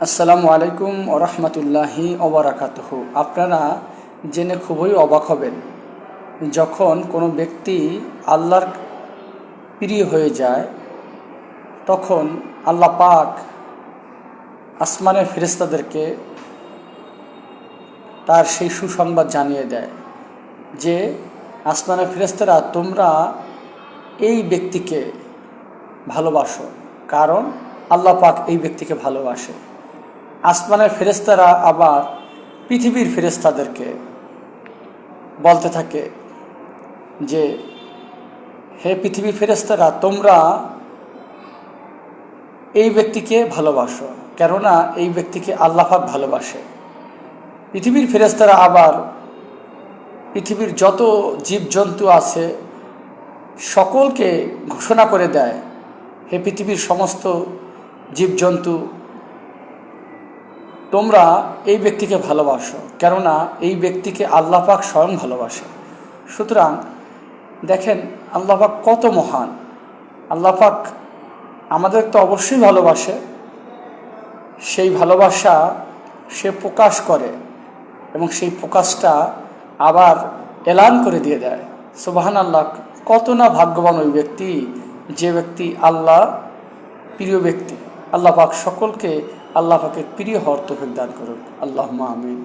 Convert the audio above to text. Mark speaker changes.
Speaker 1: আসসালামু আলাইকুম ওয়া রাহমাতুল্লাহি ওয়া বারাকাতুহু। আপনারা জেনে খুবই অবাক হবেন, যখন কোনো ব্যক্তি আল্লাহর প্রিয় হয়ে যায়, তখন আল্লাহ পাক আসমানের ফেরেশতাদেরকে তার সেই সুসংবাদ জানিয়ে দেয় যে, আসমানের ফেরেশতারা, তোমরা এই ব্যক্তিকে ভালোবাসো, কারণ আল্লাহ পাক এই ব্যক্তিকে ভালোবাসে। আসমানের ফেরেশতারা আবার পৃথিবীর ফেরেশতাদেরকে বলতে থাকে যে, হে পৃথিবীর ফেরেশতারা, তোমরা এই ব্যক্তিকে ভালোবাসো, কেননা এই ব্যক্তিকে আল্লাহ পাক ভালোবাসে। পৃথিবীর ফেরেশতারা আবার পৃথিবীর যত জীবজন্তু আছে সকলকে ঘোষণা করে দেয়, হে পৃথিবীর সমস্ত জীবজন্তু, তোমরা এই ব্যক্তিকে ভালোবাসো, কেননা এই ব্যক্তিকে আল্লাহ পাক স্বয়ং ভালোবাসে। সুতরাং দেখেন আল্লাহ পাক কত মহান। আল্লাহ পাক আমাদের তো অবশ্যই ভালোবাসে, সেই ভালোবাসা সে প্রকাশ করে এবং সেই প্রকাশটা আবার এলান করে দিয়ে দেয়। সুবহানাল্লাহ, কত না ভাগ্যবান ওই ব্যক্তি, যে ব্যক্তি আল্লাহ প্রিয় ব্যক্তি। আল্লাহ পাক সকলকে আল্লাহ পাকের প্রিয় হওয়ার তৌফিক দান করুন। আল্লাহুম্মা আমিন।